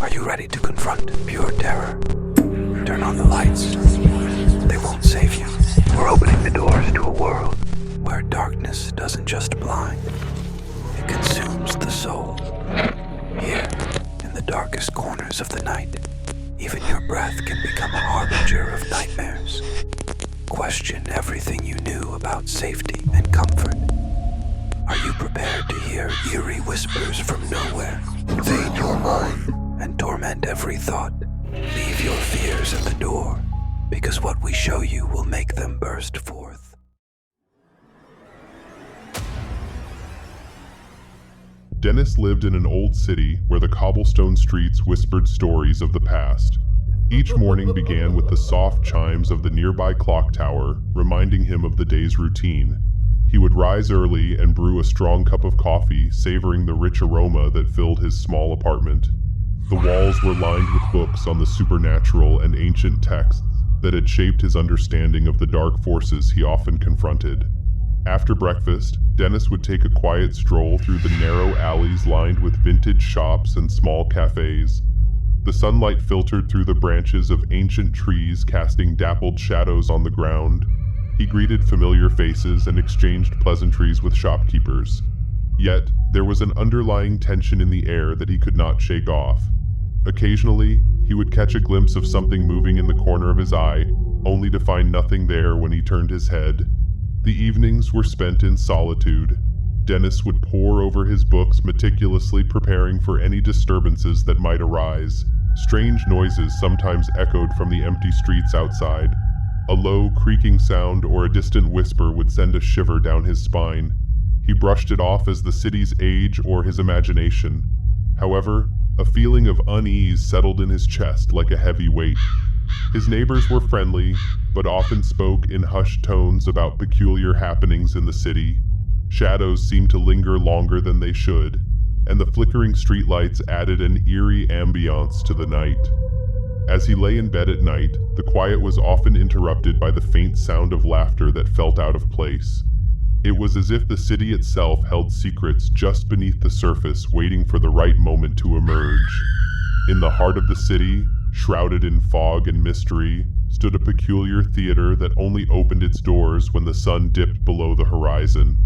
Are you ready to confront pure terror? Turn on the lights. They won't save you. We're opening the doors to a world where darkness doesn't just blind, it consumes the soul. Here, in the darkest corners of the night, even your breath can become a harbinger of nightmares. Question everything you knew about safety and comfort. Are you prepared to hear eerie whispers from nowhere, invade your mind, and torment every thought? Leave your fears at the door, because what we show you will make them burst forth. Dennis lived in an old city where the cobblestone streets whispered stories of the past. Each morning began with the soft chimes of the nearby clock tower, reminding him of the day's routine. He would rise early and brew a strong cup of coffee, savoring the rich aroma that filled his small apartment. The walls were lined with books on the supernatural and ancient texts that had shaped his understanding of the dark forces he often confronted. After breakfast, Dennis would take a quiet stroll through the narrow alleys lined with vintage shops and small cafes. The sunlight filtered through the branches of ancient trees, casting dappled shadows on the ground. He greeted familiar faces and exchanged pleasantries with shopkeepers. Yet, there was an underlying tension in the air that he could not shake off. Occasionally, he would catch a glimpse of something moving in the corner of his eye, only to find nothing there when he turned his head. The evenings were spent in solitude. Dennis would pore over his books, meticulously preparing for any disturbances that might arise. Strange noises sometimes echoed from the empty streets outside. A low, creaking sound or a distant whisper would send a shiver down his spine. He brushed it off as the city's age or his imagination. However, a feeling of unease settled in his chest like a heavy weight. His neighbors were friendly, but often spoke in hushed tones about peculiar happenings in the city. Shadows seemed to linger longer than they should, and the flickering streetlights added an eerie ambiance to the night. As he lay in bed at night, the quiet was often interrupted by the faint sound of laughter that felt out of place. It was as if the city itself held secrets just beneath the surface, waiting for the right moment to emerge. In the heart of the city, shrouded in fog and mystery, stood a peculiar theater that only opened its doors when the sun dipped below the horizon.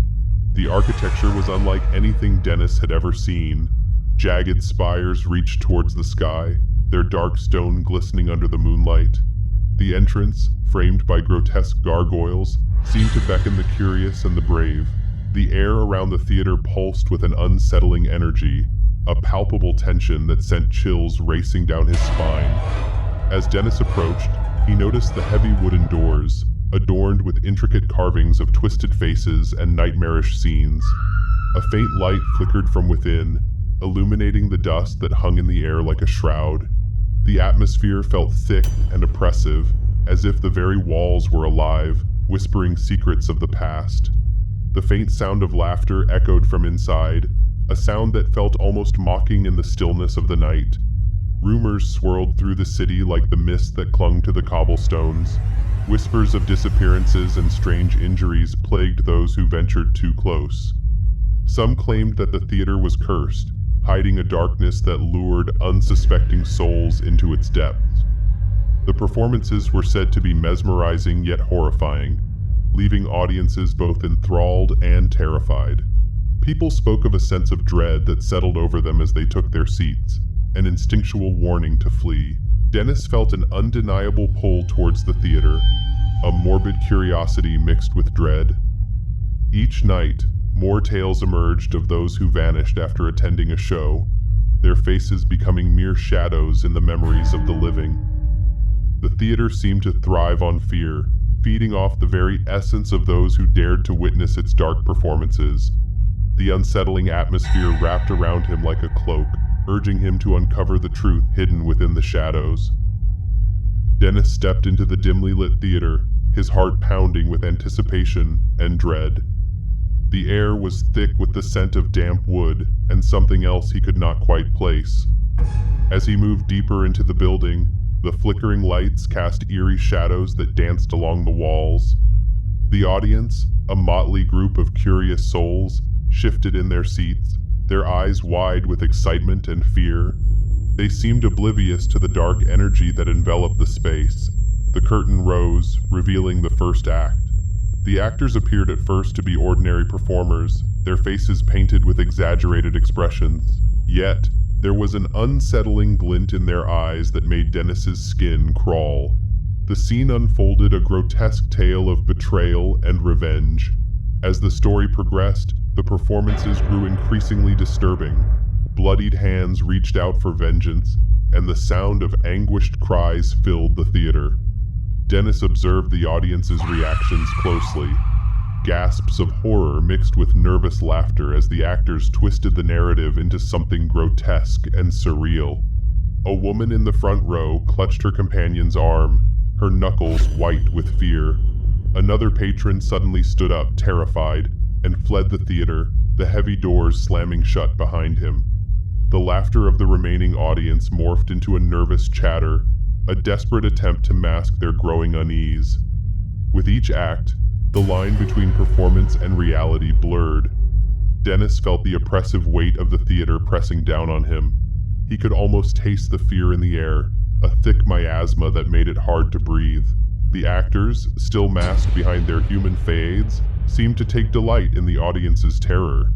The architecture was unlike anything Dennis had ever seen. Jagged spires reached towards the sky, their dark stone glistening under the moonlight. The entrance, framed by grotesque gargoyles, seemed to beckon the curious and the brave. The air around the theater pulsed with an unsettling energy, a palpable tension that sent chills racing down his spine. As Dennis approached, he noticed the heavy wooden doors, adorned with intricate carvings of twisted faces and nightmarish scenes. A faint light flickered from within, illuminating the dust that hung in the air like a shroud. The atmosphere felt thick and oppressive, as if the very walls were alive, whispering secrets of the past. The faint sound of laughter echoed from inside, a sound that felt almost mocking in the stillness of the night. Rumors swirled through the city like the mist that clung to the cobblestones. Whispers of disappearances and strange injuries plagued those who ventured too close. Some claimed that the theater was cursed, hiding a darkness that lured unsuspecting souls into its depths. The performances were said to be mesmerizing yet horrifying, leaving audiences both enthralled and terrified. People spoke of a sense of dread that settled over them as they took their seats, an instinctual warning to flee. Dennis felt an undeniable pull towards the theater, a morbid curiosity mixed with dread. Each night, more tales emerged of those who vanished after attending a show, their faces becoming mere shadows in the memories of the living. The theater seemed to thrive on fear, feeding off the very essence of those who dared to witness its dark performances. The unsettling atmosphere wrapped around him like a cloak, urging him to uncover the truth hidden within the shadows. Dennis stepped into the dimly lit theater, his heart pounding with anticipation and dread. The air was thick with the scent of damp wood and something else he could not quite place. As he moved deeper into the building, the flickering lights cast eerie shadows that danced along the walls. The audience, a motley group of curious souls, shifted in their seats, their eyes wide with excitement and fear. They seemed oblivious to the dark energy that enveloped the space. The curtain rose, revealing the first act. The actors appeared at first to be ordinary performers, their faces painted with exaggerated expressions. Yet, there was an unsettling glint in their eyes that made Dennis's skin crawl. The scene unfolded a grotesque tale of betrayal and revenge. As the story progressed, the performances grew increasingly disturbing. Bloodied hands reached out for vengeance, and the sound of anguished cries filled the theater. Dennis observed the audience's reactions closely. Gasps of horror mixed with nervous laughter as the actors twisted the narrative into something grotesque and surreal. A woman in the front row clutched her companion's arm, her knuckles white with fear. Another patron suddenly stood up, terrified, and fled the theater, the heavy doors slamming shut behind him. The laughter of the remaining audience morphed into a nervous chatter, a desperate attempt to mask their growing unease. With each act, the line between performance and reality blurred. Dennis felt the oppressive weight of the theater pressing down on him. He could almost taste the fear in the air, a thick miasma that made it hard to breathe. The actors, still masked behind their human facades, seemed to take delight in the audience's terror.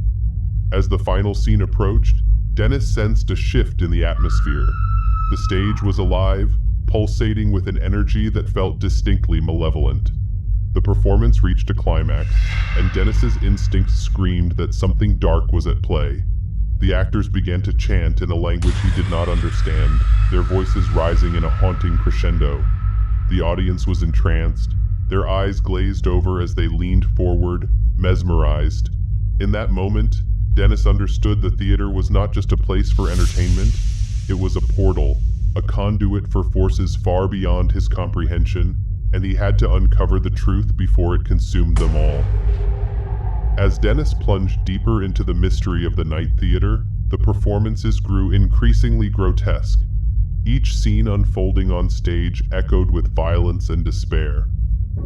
As the final scene approached, Dennis sensed a shift in the atmosphere. The stage was alive, pulsating with an energy that felt distinctly malevolent. The performance reached a climax, and Dennis's instincts screamed that something dark was at play. The actors began to chant in a language he did not understand, their voices rising in a haunting crescendo. The audience was entranced, their eyes glazed over as they leaned forward, mesmerized. In that moment, Dennis understood the theater was not just a place for entertainment, it was a portal, a conduit for forces far beyond his comprehension, and he had to uncover the truth before it consumed them all. As Dennis plunged deeper into the mystery of the night theater, the performances grew increasingly grotesque. Each scene unfolding on stage echoed with violence and despair.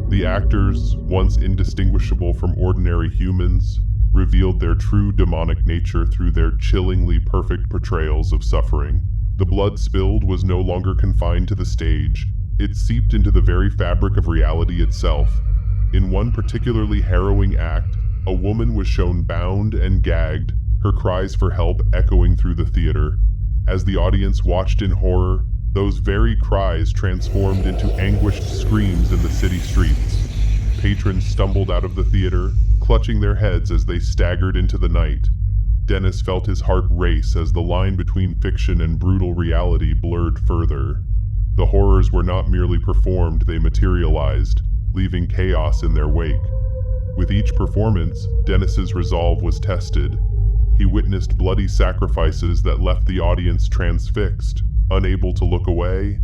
The actors, once indistinguishable from ordinary humans, revealed their true demonic nature through their chillingly perfect portrayals of suffering. The blood spilled was no longer confined to the stage. It seeped into the very fabric of reality itself. In one particularly harrowing act, a woman was shown bound and gagged, her cries for help echoing through the theater. As the audience watched in horror, those very cries transformed into anguished screams in the city streets. Patrons stumbled out of the theater, clutching their heads as they staggered into the night. Dennis felt his heart race as the line between fiction and brutal reality blurred further. The horrors were not merely performed, they materialized, leaving chaos in their wake. With each performance, Dennis's resolve was tested. He witnessed bloody sacrifices that left the audience transfixed, unable to look away.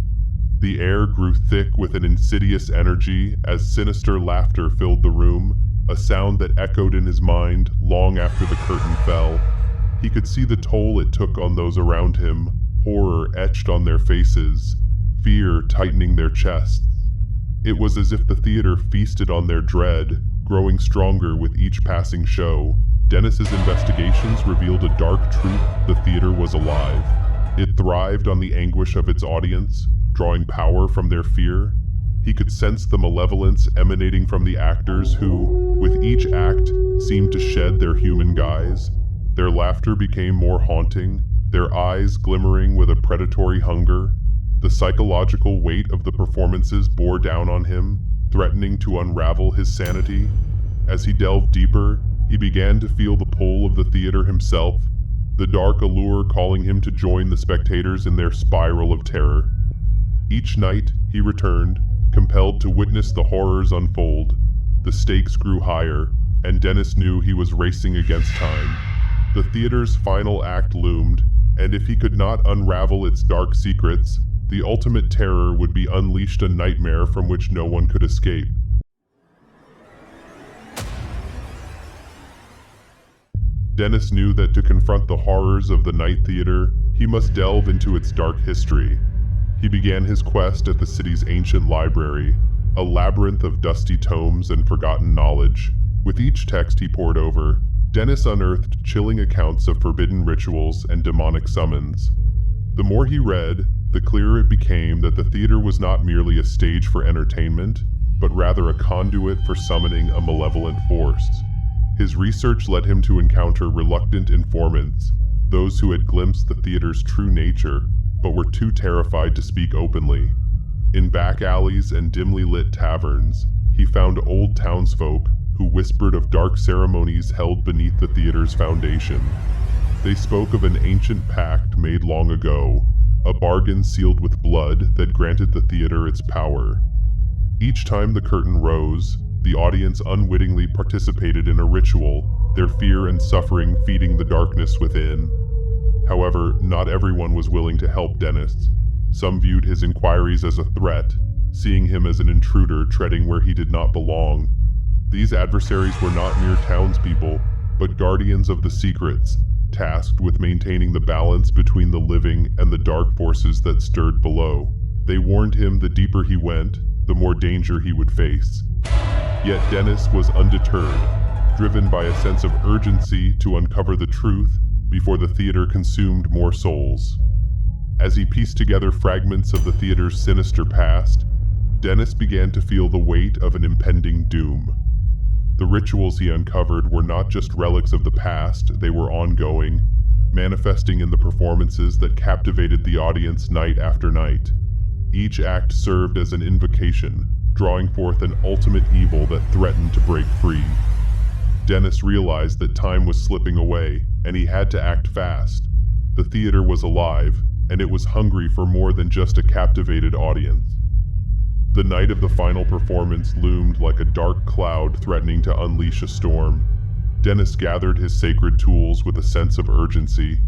The air grew thick with an insidious energy as sinister laughter filled the room, a sound that echoed in his mind long after the curtain fell. He could see the toll it took on those around him, horror etched on their faces, fear tightening their chests. It was as if the theater feasted on their dread, growing stronger with each passing show. Dennis's investigations revealed a dark truth: the theater was alive. It thrived on the anguish of its audience, drawing power from their fear. He could sense the malevolence emanating from the actors who, with each act, seemed to shed their human guise. Their laughter became more haunting, their eyes glimmering with a predatory hunger. The psychological weight of the performances bore down on him, threatening to unravel his sanity. As he delved deeper, he began to feel the pull of the theater himself, the dark allure calling him to join the spectators in their spiral of terror. Each night, he returned, compelled to witness the horrors unfold. The stakes grew higher, and Dennis knew he was racing against time. The theater's final act loomed, and if he could not unravel its dark secrets, the ultimate terror would be unleashed, a nightmare from which no one could escape. Dennis knew that to confront the horrors of the night theater, he must delve into its dark history. He began his quest at the city's ancient library, a labyrinth of dusty tomes and forgotten knowledge. With each text he pored over, Dennis unearthed chilling accounts of forbidden rituals and demonic summons. The more he read, the clearer it became that the theater was not merely a stage for entertainment, but rather a conduit for summoning a malevolent force. His research led him to encounter reluctant informants, those who had glimpsed the theater's true nature, but were too terrified to speak openly. In back alleys and dimly lit taverns, he found old townsfolk who whispered of dark ceremonies held beneath the theater's foundation. They spoke of an ancient pact made long ago, a bargain sealed with blood that granted the theater its power. Each time the curtain rose, the audience unwittingly participated in a ritual, their fear and suffering feeding the darkness within. However, not everyone was willing to help Dennis. Some viewed his inquiries as a threat, seeing him as an intruder treading where he did not belong. These adversaries were not mere townspeople, but guardians of the secrets, tasked with maintaining the balance between the living and the dark forces that stirred below. They warned him the deeper he went, the more danger he would face. Yet Dennis was undeterred, driven by a sense of urgency to uncover the truth before the theater consumed more souls. As he pieced together fragments of the theater's sinister past, Dennis began to feel the weight of an impending doom. The rituals he uncovered were not just relics of the past, they were ongoing, manifesting in the performances that captivated the audience night after night. Each act served as an invocation, drawing forth an ultimate evil that threatened to break free. Dennis realized that time was slipping away, and he had to act fast. The theater was alive, and it was hungry for more than just a captivated audience. The night of the final performance loomed like a dark cloud threatening to unleash a storm. Dennis gathered his sacred tools with a sense of urgency.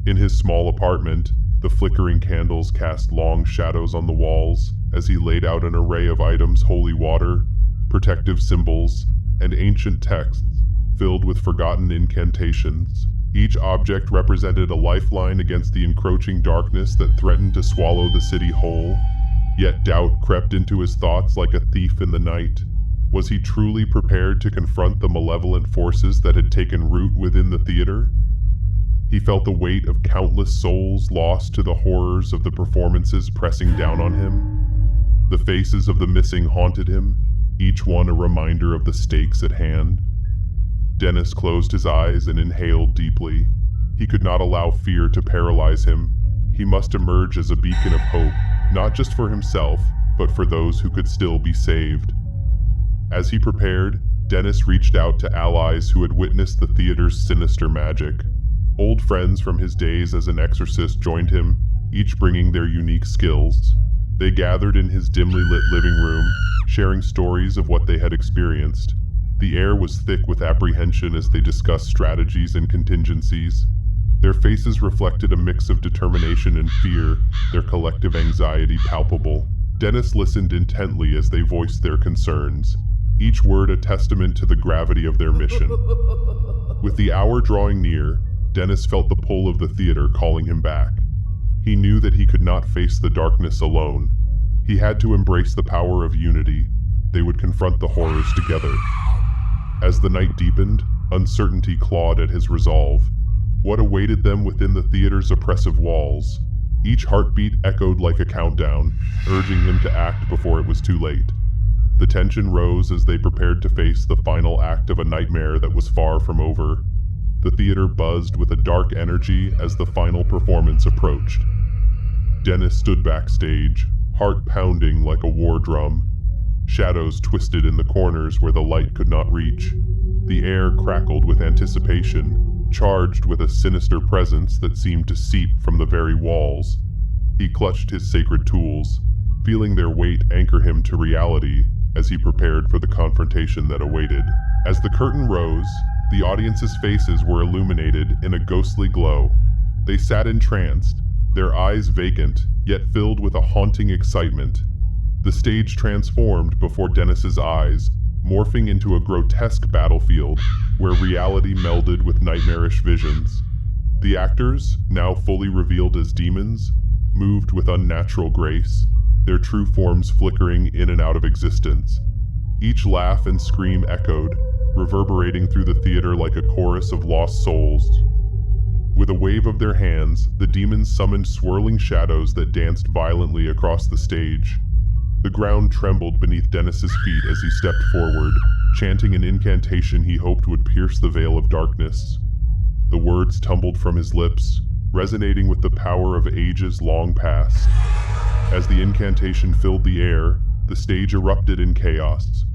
In his small apartment, the flickering candles cast long shadows on the walls as he laid out an array of items: holy water, protective symbols, and ancient texts filled with forgotten incantations. Each object represented a lifeline against the encroaching darkness that threatened to swallow the city whole. Yet doubt crept into his thoughts like a thief in the night. Was he truly prepared to confront the malevolent forces that had taken root within the theater? He felt the weight of countless souls lost to the horrors of the performances pressing down on him. The faces of the missing haunted him, each one a reminder of the stakes at hand. Dennis closed his eyes and inhaled deeply. He could not allow fear to paralyze him. He must emerge as a beacon of hope, not just for himself, but for those who could still be saved. As he prepared, Dennis reached out to allies who had witnessed the theater's sinister magic. Old friends from his days as an exorcist joined him, each bringing their unique skills. They gathered in his dimly lit living room, sharing stories of what they had experienced. The air was thick with apprehension as they discussed strategies and contingencies. Their faces reflected a mix of determination and fear, their collective anxiety palpable. Dennis listened intently as they voiced their concerns, each word a testament to the gravity of their mission. With the hour drawing near, Dennis felt the pull of the theater calling him back. He knew that he could not face the darkness alone. He had to embrace the power of unity. They would confront the horrors together. As the night deepened, uncertainty clawed at his resolve. What awaited them within the theater's oppressive walls? Each heartbeat echoed like a countdown, urging him to act before it was too late. The tension rose as they prepared to face the final act of a nightmare that was far from over. The theater buzzed with a dark energy as the final performance approached. Dennis stood backstage, heart pounding like a war drum. Shadows twisted in the corners where the light could not reach. The air crackled with anticipation, charged with a sinister presence that seemed to seep from the very walls. He clutched his sacred tools, feeling their weight anchor him to reality as he prepared for the confrontation that awaited. As the curtain rose, the audience's faces were illuminated in a ghostly glow. They sat entranced, their eyes vacant, yet filled with a haunting excitement. The stage transformed before Dennis's eyes, morphing into a grotesque battlefield where reality melded with nightmarish visions. The actors, now fully revealed as demons, moved with unnatural grace, their true forms flickering in and out of existence. Each laugh and scream echoed, reverberating through the theater like a chorus of lost souls. With a wave of their hands, the demons summoned swirling shadows that danced violently across the stage. The ground trembled beneath Dennis's feet as he stepped forward, chanting an incantation he hoped would pierce the veil of darkness. The words tumbled from his lips, resonating with the power of ages long past. As the incantation filled the air, the stage erupted in chaos.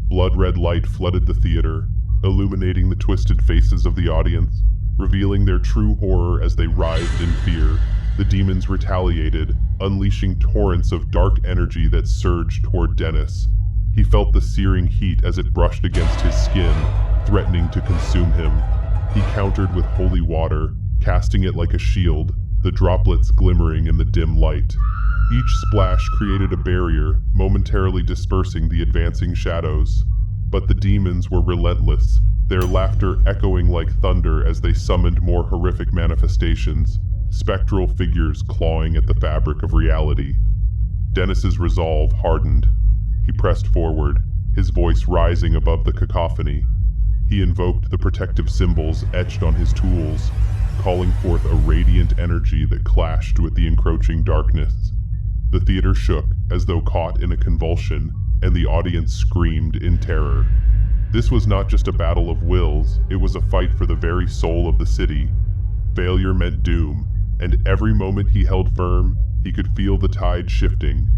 Blood-red light flooded the theater, illuminating the twisted faces of the audience, revealing their true horror as they writhed in fear. The demons retaliated, unleashing torrents of dark energy that surged toward Dennis. He felt the searing heat as it brushed against his skin, threatening to consume him. He countered with holy water, casting it like a shield, the droplets glimmering in the dim light. Each splash created a barrier, momentarily dispersing the advancing shadows. But the demons were relentless, their laughter echoing like thunder as they summoned more horrific manifestations, spectral figures clawing at the fabric of reality. Dennis's resolve hardened. He pressed forward, his voice rising above the cacophony. He invoked the protective symbols etched on his tools, calling forth a radiant energy that clashed with the encroaching darkness. The theater shook as though caught in a convulsion, and the audience screamed in terror. This was not just a battle of wills, it was a fight for the very soul of the city. Failure meant doom, and every moment he held firm, he could feel the tide shifting.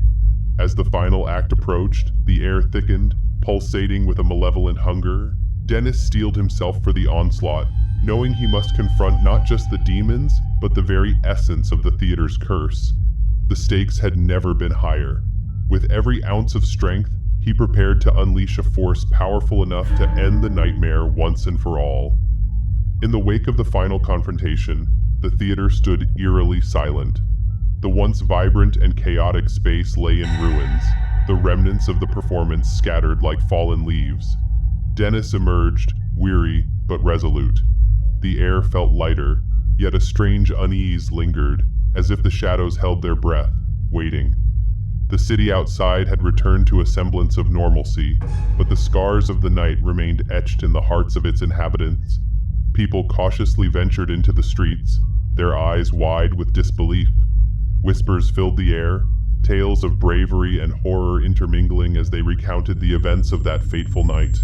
As the final act approached, the air thickened, pulsating with a malevolent hunger. Dennis steeled himself for the onslaught, knowing he must confront not just the demons, but the very essence of the theater's curse. The stakes had never been higher. With every ounce of strength, he prepared to unleash a force powerful enough to end the nightmare once and for all. In the wake of the final confrontation, the theater stood eerily silent. The once vibrant and chaotic space lay in ruins, the remnants of the performance scattered like fallen leaves. Dennis emerged, weary but resolute. The air felt lighter, yet a strange unease lingered, as if the shadows held their breath, waiting. The city outside had returned to a semblance of normalcy, but the scars of the night remained etched in the hearts of its inhabitants. People cautiously ventured into the streets, their eyes wide with disbelief. Whispers filled the air, tales of bravery and horror intermingling as they recounted the events of that fateful night.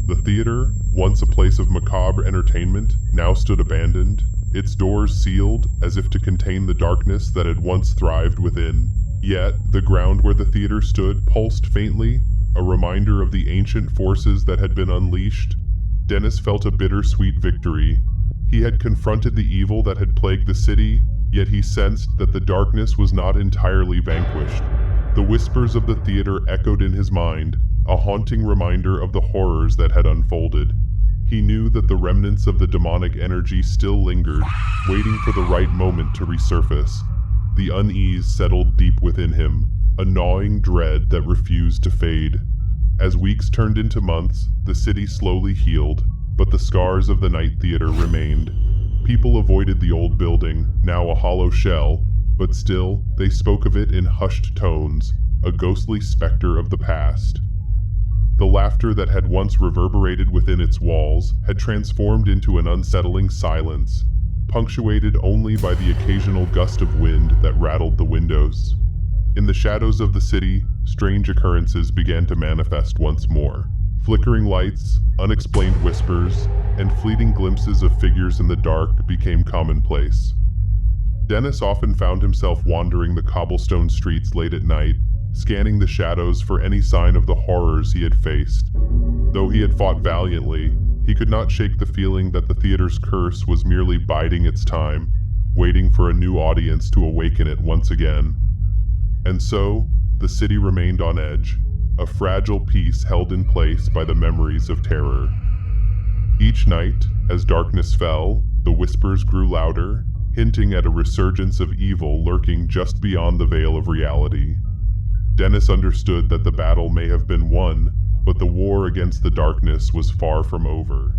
The theater, once a place of macabre entertainment, now stood abandoned, its doors sealed as if to contain the darkness that had once thrived within. Yet, the ground where the theater stood pulsed faintly, a reminder of the ancient forces that had been unleashed. Dennis felt a bittersweet victory. He had confronted the evil that had plagued the city, yet he sensed that the darkness was not entirely vanquished. The whispers of the theater echoed in his mind, a haunting reminder of the horrors that had unfolded. He knew that the remnants of the demonic energy still lingered, waiting for the right moment to resurface. The unease settled deep within him, a gnawing dread that refused to fade. As weeks turned into months, the city slowly healed, but the scars of the night theater remained. People avoided the old building, now a hollow shell, but still, they spoke of it in hushed tones, a ghostly specter of the past. The laughter that had once reverberated within its walls had transformed into an unsettling silence, punctuated only by the occasional gust of wind that rattled the windows. In the shadows of the city, strange occurrences began to manifest once more. Flickering lights, unexplained whispers, and fleeting glimpses of figures in the dark became commonplace. Dennis often found himself wandering the cobblestone streets late at night, scanning the shadows for any sign of the horrors he had faced. Though he had fought valiantly, he could not shake the feeling that the theater's curse was merely biding its time, waiting for a new audience to awaken it once again. And so, the city remained on edge, a fragile piece held in place by the memories of terror. Each night, as darkness fell, the whispers grew louder, hinting at a resurgence of evil lurking just beyond the veil of reality. Dennis understood that the battle may have been won, but the war against the darkness was far from over.